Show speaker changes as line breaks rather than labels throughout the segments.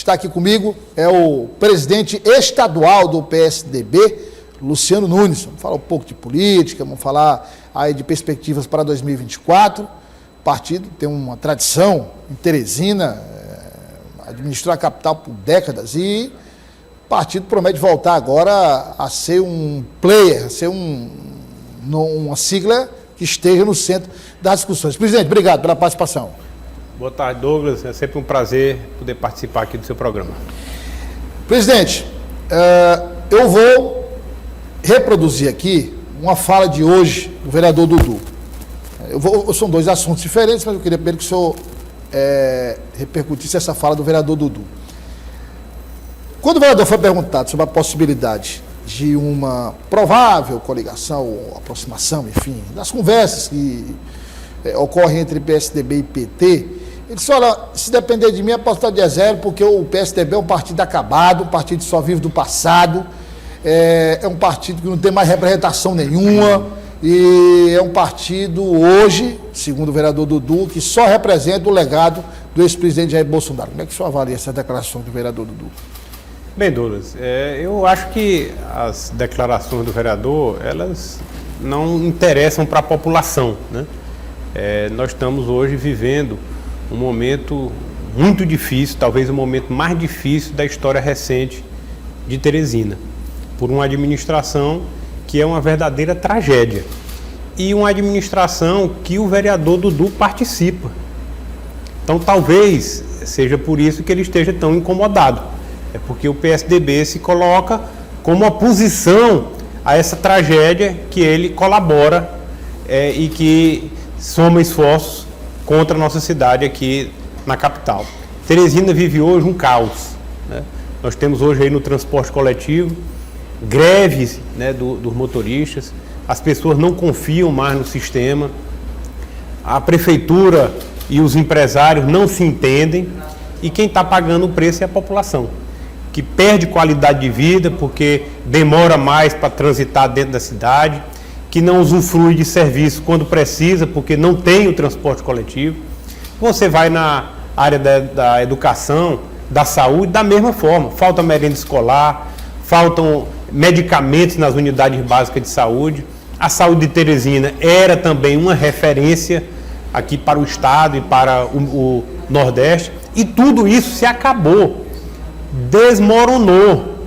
está aqui comigo é o presidente estadual do PSDB, Luciano Nunes. Vamos falar um pouco de política, vamos falar aí de perspectivas para 2024. O partido tem uma tradição em Teresina, administrou a capital por décadas e o partido promete voltar agora a ser um player, a ser uma sigla que esteja no centro das discussões. Presidente, obrigado pela participação.
Boa tarde, Douglas. É sempre um prazer poder participar aqui do seu programa.
Presidente, eu vou reproduzir aqui uma fala de hoje do vereador Dudu. São dois assuntos diferentes, mas eu queria primeiro que o senhor repercutisse essa fala do vereador Dudu. Quando o vereador foi perguntado sobre a possibilidade de uma provável coligação, ou aproximação, enfim, das conversas que ocorrem entre PSDB e PT, ele disse, olha, se depender de mim, eu posso estar de zero, porque o PSDB é um partido acabado, um partido que só vive do passado, é um partido que não tem mais representação nenhuma, e é um partido hoje, segundo o vereador Dudu, que só representa o legado do ex-presidente Jair Bolsonaro. Como é que o senhor avalia essa declaração do vereador Dudu?
Bem, Douglas, eu acho que as declarações do vereador, elas não interessam para a população, né? Nós estamos hoje vivendo um momento muito difícil, talvez o momento mais difícil da história recente de Teresina, por uma administração que é uma verdadeira tragédia e uma administração que o vereador Dudu participa. Então talvez seja por isso que ele esteja tão incomodado, é porque o PSDB se coloca como oposição a essa tragédia que ele colabora e que soma esforços contra a nossa cidade aqui na capital. Teresina vive hoje um caos, né? Nós temos hoje aí no transporte coletivo greves, né, dos motoristas, as pessoas não confiam mais no sistema, a prefeitura e os empresários não se entendem e quem está pagando o preço é a população, que perde qualidade de vida porque demora mais para transitar dentro da cidade, que não usufrui de serviço quando precisa, porque não tem o transporte coletivo. Você vai na área da educação, da saúde, da mesma forma. Falta merenda escolar, faltam medicamentos nas unidades básicas de saúde. A saúde de Teresina era também uma referência aqui para o estado e para o Nordeste. E tudo isso se acabou, desmoronou.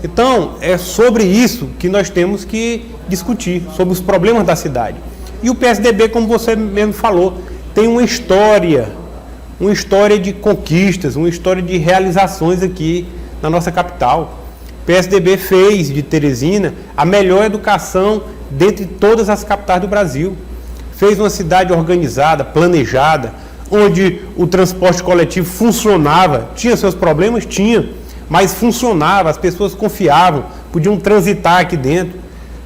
Então, é sobre isso que nós temos que discutir, sobre os problemas da cidade. E o PSDB, como você mesmo falou, tem uma história de conquistas, uma história de realizações aqui na nossa capital. O PSDB fez de Teresina a melhor educação dentre todas as capitais do Brasil. Fez uma cidade organizada, planejada, onde o transporte coletivo funcionava. Tinha seus problemas? Tinha. Mas funcionava, as pessoas confiavam, podiam transitar aqui dentro,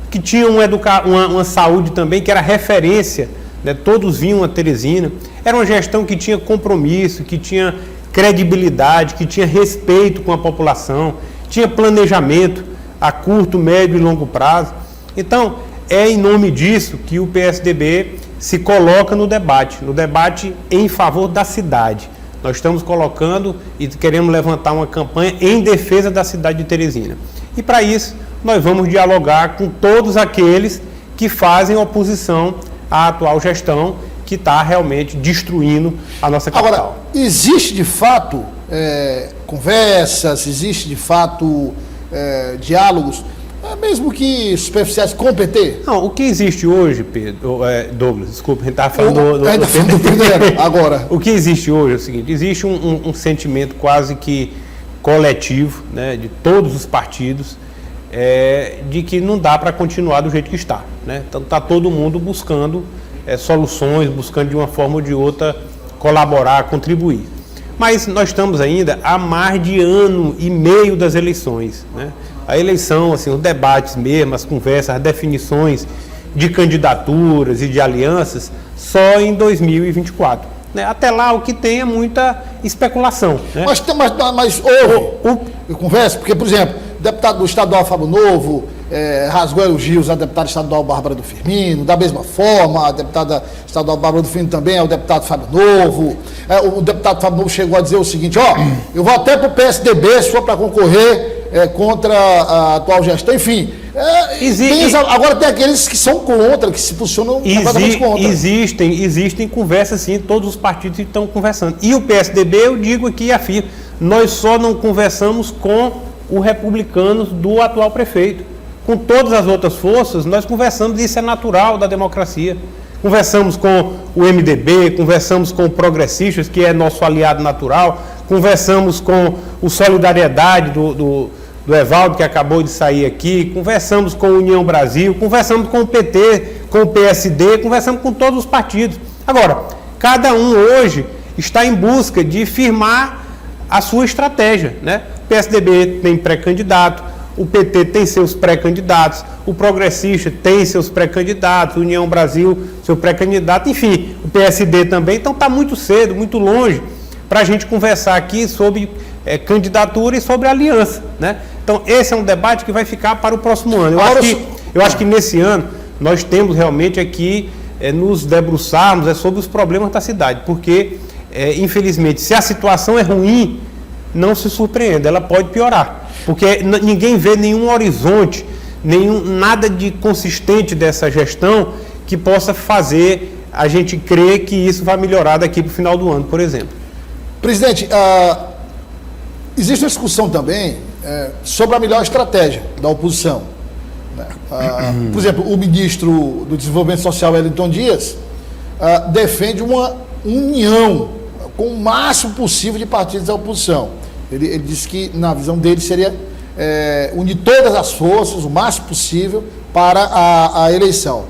que tinha uma saúde também que era referência, né? Todos vinham a Teresina. Era uma gestão que tinha compromisso, que tinha credibilidade, que tinha respeito com a população, tinha planejamento a curto, médio e longo prazo. Então, é em nome disso que o PSDB se coloca no debate em favor da cidade. Nós estamos colocando e queremos levantar uma campanha em defesa da cidade de Teresina. E para isso, nós vamos dialogar com todos aqueles que fazem oposição à atual gestão, que está realmente destruindo a nossa capital.
Agora, existe de fato conversas, existe de fato diálogos, mesmo que superficiais, com o PT?
Não, o que existe hoje, Douglas, desculpa, a gente estava falando
do primeiro, agora.
O que existe hoje é o seguinte, existe um sentimento quase que coletivo, né, de todos os partidos, de que não dá para continuar do jeito que está, né? Então está todo mundo buscando soluções, buscando de uma forma ou de outra colaborar, contribuir. Mas nós estamos ainda há mais de ano e meio das eleições, né? A eleição, assim, os debates mesmo, as conversas, as definições de candidaturas e de alianças só em 2024. Né? Até lá o que tem é muita especulação. Né?
Mas houve conversa, porque, por exemplo, o deputado do estadual Fábio Novo, rasgou elogios à deputada estadual Bárbara do Firmino, da mesma forma, a deputada estadual Bárbara do Firmino também é o deputado Fábio Novo. O deputado Fábio Novo chegou a dizer o seguinte, eu vou até para o PSDB se for para concorrer contra a atual gestão, enfim. Agora tem aqueles que são contra, que se posicionam completamente contra.
Existem conversas sim, todos os partidos estão conversando. E o PSDB, eu digo aqui e afirmo, nós só não conversamos com os republicanos do atual prefeito. Com todas as outras forças, nós conversamos, e isso é natural da democracia. Conversamos com o MDB, conversamos com o Progressistas, que é nosso aliado natural, conversamos com o Solidariedade do Evaldo, que acabou de sair aqui, conversamos com a União Brasil, conversamos com o PT, com o PSD, conversamos com todos os partidos. Agora, cada um hoje está em busca de firmar a sua estratégia, né? O PSDB tem pré-candidato, o PT tem seus pré-candidatos, o Progressista tem seus pré-candidatos, a União Brasil, seu pré-candidato, enfim, o PSD também. Então está muito cedo, muito longe, para a gente conversar aqui sobre candidatura e sobre aliança, né? Então esse é um debate que vai ficar para o próximo ano. Eu acho que nesse ano nós temos realmente aqui nos debruçarmos sobre os problemas da cidade, porque infelizmente, se a situação é ruim, não se surpreenda, ela pode piorar. Porque ninguém vê nenhum horizonte, nada de consistente dessa gestão que possa fazer a gente crer que isso vai melhorar daqui para o final do ano, por exemplo.
Presidente, existe uma discussão também sobre a melhor estratégia da oposição. Por exemplo, o ministro do Desenvolvimento Social, Wellington Dias, defende uma união com o máximo possível de partidos da oposição. Ele disse que, na visão dele, seria unir todas as forças, o máximo possível, para a eleição.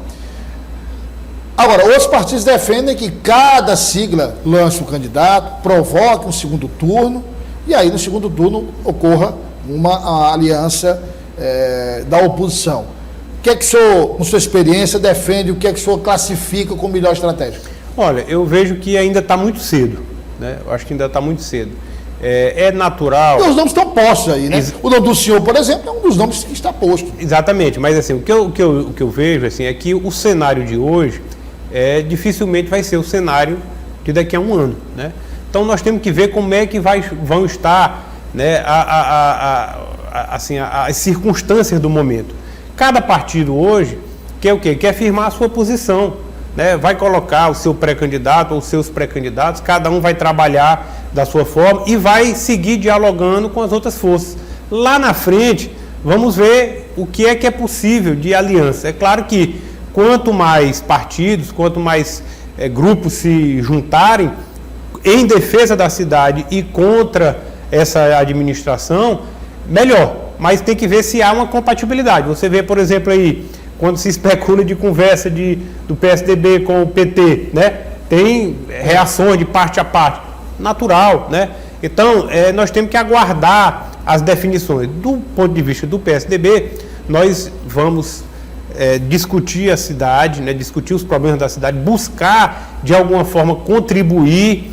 Agora, outros partidos defendem que cada sigla lance um candidato, provoque um segundo turno, e aí, no segundo turno, ocorra uma aliança da oposição. O que é que o senhor, com sua experiência, defende, o que é que o senhor classifica como melhor estratégia?
Olha, eu vejo que ainda está muito cedo, né? Eu acho que ainda está muito cedo. É natural...
E os nomes estão postos aí, né? O nome do senhor, por exemplo, é um dos nomes que está posto.
Exatamente, mas assim, o que eu vejo assim, é que o cenário de hoje dificilmente vai ser o cenário de daqui a um ano, né? Então nós temos que ver como é que vão estar, né, as circunstâncias do momento. Cada partido hoje quer o quê? Quer firmar a sua posição, né? Vai colocar o seu pré-candidato ou os seus pré-candidatos, cada um vai trabalhar da sua forma e vai seguir dialogando com as outras forças. Lá na frente, vamos ver o que é possível de aliança. É claro que quanto mais partidos, quanto mais grupos se juntarem em defesa da cidade e contra essa administração, melhor. Mas tem que ver se há uma compatibilidade. Você vê, por exemplo, aí, quando se especula de conversa do PSDB com o PT, né? Tem reações de parte a parte. Natural, né? Então, nós temos que aguardar as definições. Do ponto de vista do PSDB, nós vamos discutir a cidade, né? Discutir os problemas da cidade, buscar, de alguma forma, contribuir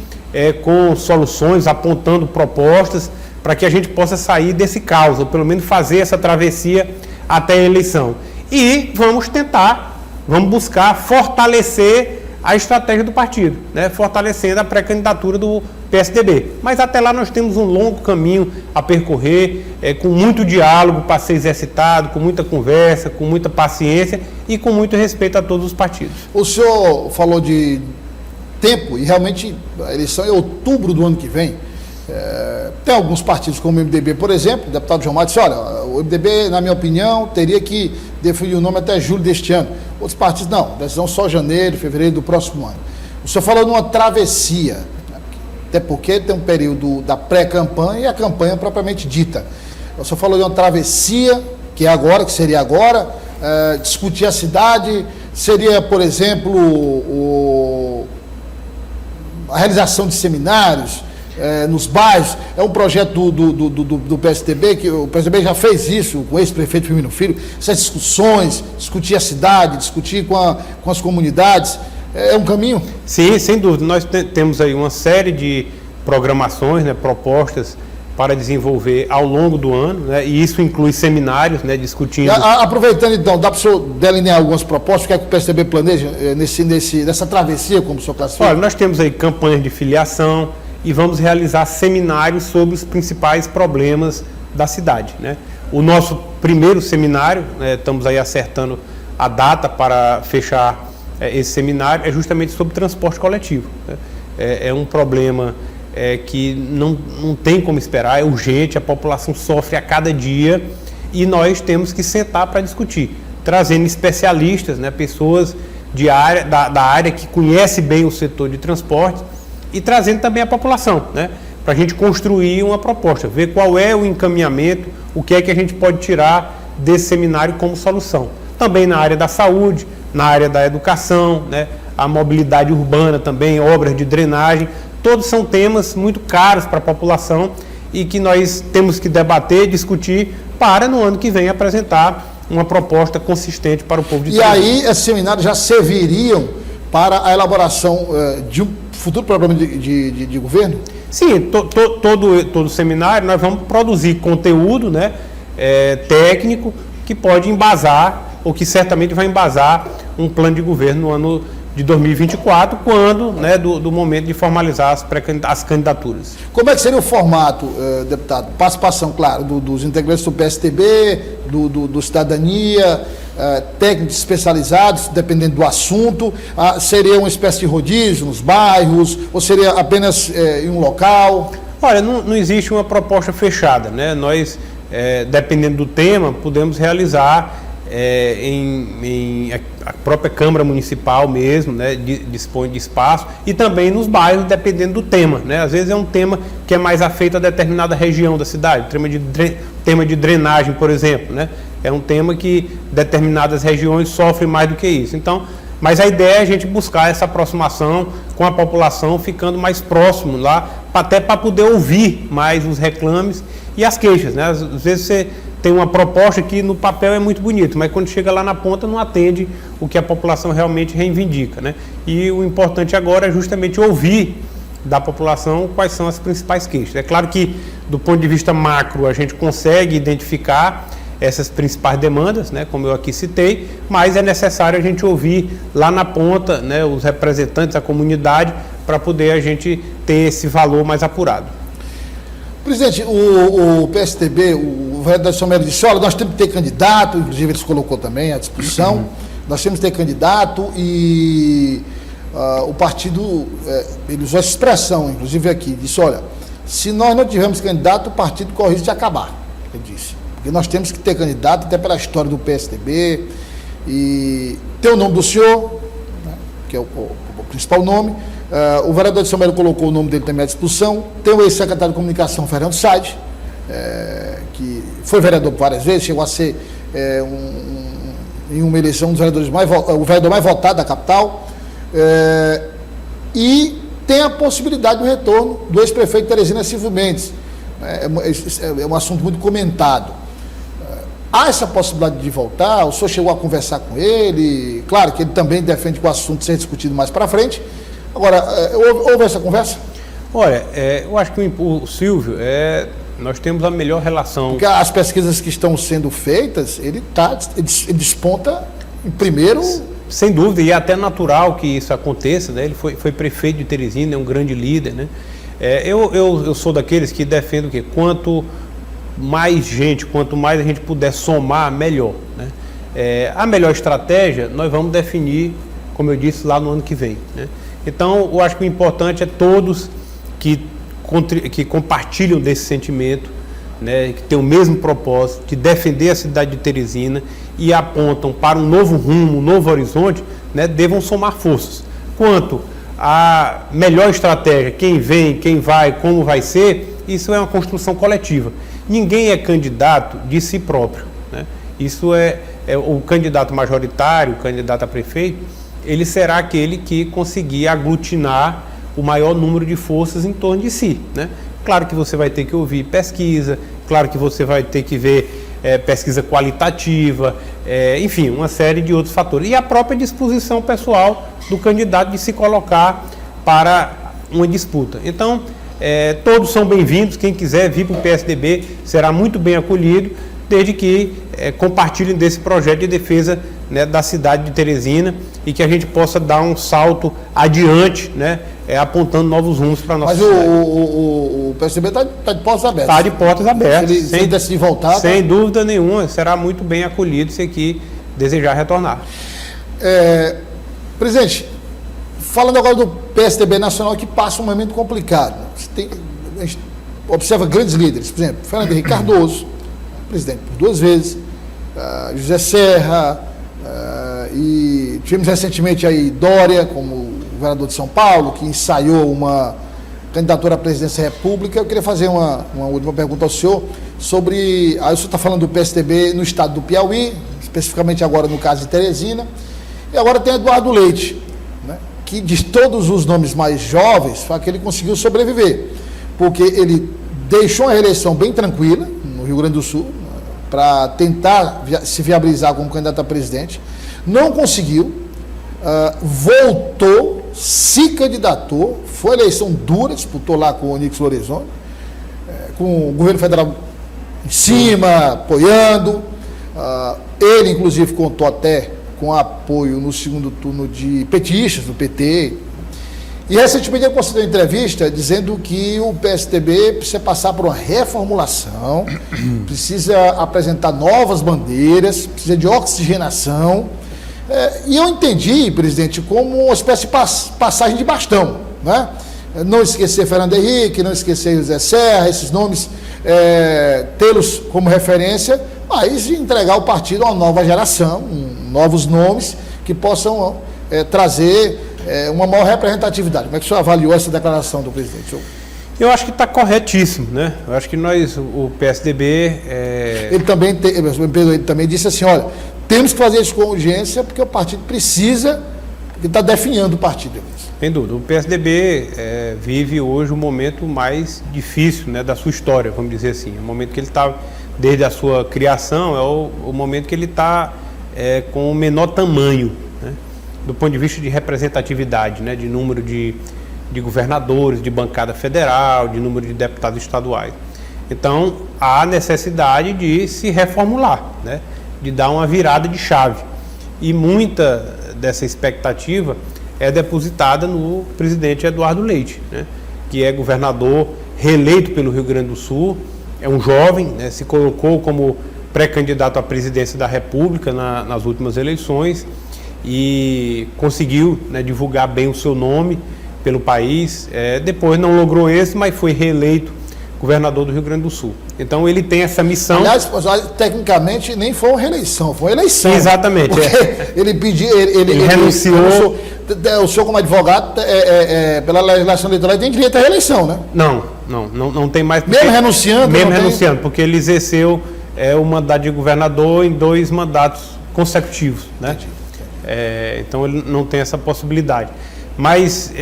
com soluções, apontando propostas, para que a gente possa sair desse caos, ou pelo menos fazer essa travessia até a eleição. E vamos buscar fortalecer a estratégia do partido, né? Fortalecendo a pré-candidatura do PSDB. Mas até lá nós temos um longo caminho a percorrer, com muito diálogo para ser exercitado, com muita conversa, com muita paciência e com muito respeito a todos os partidos.
O senhor falou de tempo, e realmente a eleição é outubro do ano que vem. Tem alguns partidos, como o MDB, por exemplo, o deputado João Maia disse, olha, o MDB, na minha opinião, teria que definir o nome até julho deste ano. Outros partidos, não, decisão só janeiro, fevereiro do próximo ano. O senhor falou numa travessia, né? Até porque tem um período da pré-campanha e a campanha propriamente dita. O senhor falou de uma travessia, que seria agora, discutir a cidade, seria, por exemplo, a realização de seminários, nos bairros. É um projeto do PSDB, que o PSDB já fez isso com o ex-prefeito Firmino Filho, essas discussões, discutir a cidade, discutir com as comunidades, é um caminho?
Sim, sem dúvida. Nós temos aí uma série de programações, né, propostas para desenvolver ao longo do ano, né? E isso inclui seminários, né, discutindo...
Aproveitando então, dá para o senhor delinear algumas propostas, o que é que o PSDB planeja nessa travessia, como o senhor classifica?
Olha, nós temos aí campanhas de filiação e vamos realizar seminários sobre os principais problemas da cidade, né? O nosso primeiro seminário, né, estamos aí acertando a data para fechar esse seminário, é justamente sobre transporte coletivo, né? É um problema que não tem como esperar, é urgente, a população sofre a cada dia e nós temos que sentar para discutir, trazendo especialistas, né, pessoas da área que conhece bem o setor de transporte e trazendo também a população, né, para a gente construir uma proposta, ver qual é o encaminhamento, o que é que a gente pode tirar desse seminário como solução. Também na área da saúde, na área da educação, né, a mobilidade urbana também, obras de drenagem, todos são temas muito caros para a população e que nós temos que debater, discutir para no ano que vem apresentar uma proposta consistente para o povo de Teresina.
E aí, esses seminários já serviriam para a elaboração de um futuro programa de governo?
Sim, todo seminário nós vamos produzir conteúdo, né, técnico que pode embasar, ou que certamente vai embasar um plano de governo no ano de 2024, quando, né, do momento de formalizar as candidaturas.
Como é que seria o formato, deputado? Participação, claro, dos integrantes do PSDB, do Cidadania, técnicos especializados, dependendo do assunto. Seria uma espécie de rodízio nos bairros, ou seria apenas em um local?
Olha, não existe uma proposta fechada, né? Nós, dependendo do tema, podemos realizar a própria Câmara Municipal mesmo, né, dispõe de espaço, e também nos bairros, dependendo do tema, né? Às vezes é um tema que é mais afeito a determinada região da cidade, tema de drenagem, por exemplo, né? É um tema que determinadas regiões sofrem mais do que isso. Então, mas a ideia é a gente buscar essa aproximação com a população, ficando mais próximo lá, até para poder ouvir mais os reclames e as queixas, né? Às vezes você tem uma proposta que no papel é muito bonito, mas quando chega lá na ponta não atende o que a população realmente reivindica, né? E o importante agora é justamente ouvir da população quais são as principais queixas. É claro que, do ponto de vista macro, a gente consegue identificar essas principais demandas, né, como eu aqui citei, mas é necessário a gente ouvir lá na ponta, né, os representantes da comunidade, para poder a gente ter esse valor mais apurado.
Presidente, o PSDB, o vereador Somero disse, olha, nós temos que ter candidato, inclusive ele se colocou também à disposição, nós temos que ter candidato e o partido, ele usou essa expressão, inclusive aqui, disse, olha, se nós não tivermos candidato, o partido corre risco de acabar, ele disse. Porque nós temos que ter candidato, até pela história do PSDB, e tem o nome do senhor, né, que é o principal nome. O vereador de São Belo colocou o nome dele também à disposição. Tem o ex-secretário de Comunicação, Fernando Said, que foi vereador várias vezes, chegou a ser em uma eleição um dos vereadores o vereador mais votado da capital. E tem a possibilidade do retorno do ex-prefeito Teresina Silvio Mendes. É um assunto muito comentado. Há essa possibilidade de voltar? O senhor chegou a conversar com ele? Claro que ele também defende que o assunto seja discutido mais para frente. Agora, houve essa conversa?
Olha, eu acho que o Silvio, nós temos a melhor relação...
Porque as pesquisas que estão sendo feitas, ele desponta em primeiro...
Sem dúvida, e é até natural que isso aconteça, né? Ele foi prefeito de Teresina, é um grande líder, né? Eu sou daqueles que defendem que quanto mais gente, quanto mais a gente puder somar, melhor, né? A melhor estratégia nós vamos definir, como eu disse, lá no ano que vem, né? Então, eu acho que o importante é todos que compartilham desse sentimento, né, que tem o mesmo propósito de defender a cidade de Teresina e apontam para um novo rumo, um novo horizonte, né, devam somar forças. Quanto à melhor estratégia, quem vem, quem vai, como vai ser, isso é uma construção coletiva. Ninguém é candidato de si próprio, né? Isso é o candidato majoritário, o candidato a prefeito, ele será aquele que conseguir aglutinar o maior número de forças em torno de si, né? Claro que você vai ter que ouvir pesquisa, claro que você vai ter que ver pesquisa qualitativa, enfim, uma série de outros fatores. E a própria disposição pessoal do candidato de se colocar para uma disputa. Então, todos são bem-vindos. Quem quiser vir para o PSDB será muito bem acolhido, desde que compartilhem desse projeto de defesa, né, da cidade de Teresina, e que a gente possa dar um salto adiante, né, apontando novos rumos para a nossa cidade.
Mas o PSDB está de portas abertas.
Está de portas abertas.
Se ele decidir voltar...
Sem dúvida nenhuma, será muito bem acolhido se aqui desejar retornar.
Presidente, falando agora do PSDB nacional, que passa um momento complicado. A gente observa grandes líderes, por exemplo, Fernando Henrique Cardoso, presidente por 2 vezes, José Serra, e tivemos recentemente aí Dória, como governador de São Paulo, que ensaiou uma candidatura à presidência da República. Eu queria fazer uma última pergunta ao senhor sobre... o senhor está falando do PSDB no estado do Piauí, especificamente agora no caso de Teresina, e agora tem Eduardo Leite, né, que de todos os nomes mais jovens, foi que ele conseguiu sobreviver, porque ele deixou uma reeleição bem tranquila no Rio Grande do Sul, para tentar se viabilizar como candidato a presidente, não conseguiu, voltou, se candidatou, foi eleição dura, disputou lá com o Onyx Lorenzoni, com o governo federal em cima, apoiando, ele inclusive contou até com apoio no segundo turno de petistas do PT, e recentemente ele concedeu uma entrevista dizendo que o PSDB precisa passar por uma reformulação, precisa apresentar novas bandeiras, precisa de oxigenação. E eu entendi, presidente, como uma espécie de passagem de bastão, né? Não esquecer Fernando Henrique, não esquecer José Serra, esses nomes, tê-los como referência, mas entregar o partido a uma nova geração, novos nomes que possam trazer uma maior representatividade. Como é que o senhor avaliou essa declaração do presidente?
Eu acho que está corretíssimo, né? Eu acho que o PSDB... Ele também disse assim, olha, temos que fazer isso com urgência porque o partido precisa, porque está definhando o partido. Sem dúvida. O PSDB vive hoje o momento mais difícil, né, da sua história, vamos dizer assim. O momento que ele está, desde a sua criação, é o momento que ele está com o menor tamanho, né, do ponto de vista de representatividade, né, de número de governadores, de bancada federal, de número de deputados estaduais. Então, há necessidade de se reformular, né, de dar uma virada de chave. E muita dessa expectativa é depositada no presidente Eduardo Leite, né, que é governador reeleito pelo Rio Grande do Sul, é um jovem, né, se colocou como pré-candidato à presidência da República nas últimas eleições e conseguiu, né, divulgar bem o seu nome pelo país. Depois não logrou esse, mas foi reeleito governador do Rio Grande do Sul. Então ele tem essa missão.
Aliás, tecnicamente nem foi uma reeleição, foi uma eleição.
Exatamente.
Ele pediu, ele
renunciou.
O senhor, como advogado, pela legislação eleitoral, tem direito à reeleição, né?
Não tem mais.
Mesmo renunciando?
Mesmo renunciando, porque ele exerceu o mandato de governador em 2 mandatos consecutivos, né? Então ele não tem essa possibilidade. Mas,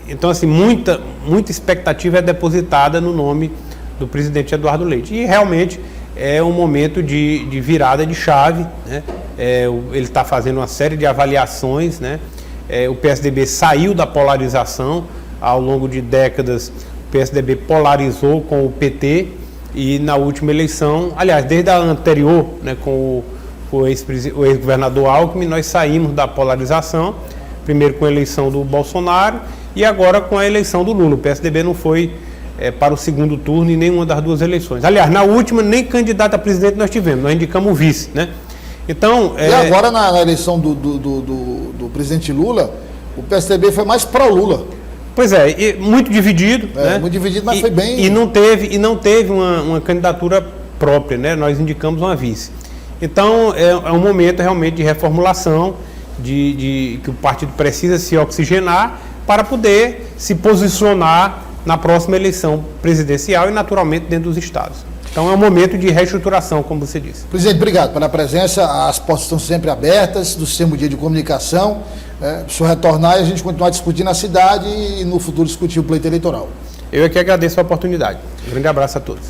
então assim, muita expectativa é depositada no nome do presidente Eduardo Leite. E realmente é um momento de virada de chave, né? Ele está fazendo uma série de avaliações, né? O PSDB saiu da polarização. Ao longo de décadas, o PSDB polarizou com o PT e na última eleição, aliás, desde a anterior, né, com o ex-governador Alckmin, nós saímos da polarização, primeiro com a eleição do Bolsonaro e agora com a eleição do Lula. O PSDB não foi para o segundo turno em nenhuma das 2 eleições. Aliás, na última, nem candidato a presidente nós tivemos, nós indicamos o vice, né? Então,
e agora na eleição do presidente Lula, o PSDB foi mais pró-Lula.
Pois é, muito dividido, né?
Muito dividido, mas foi bem...
E não teve uma candidatura própria, né? Nós indicamos uma vice. Então, é um momento realmente de reformulação, que o partido precisa se oxigenar para poder se posicionar na próxima eleição presidencial e, naturalmente, dentro dos estados. Então, é um momento de reestruturação, como você disse.
Presidente, obrigado pela presença. As portas estão sempre abertas do Sistema Dia de Comunicação. O senhor retornar e a gente continuar discutindo a cidade e, no futuro, discutir o pleito eleitoral.
Eu é que agradeço a oportunidade. Um grande abraço a todos.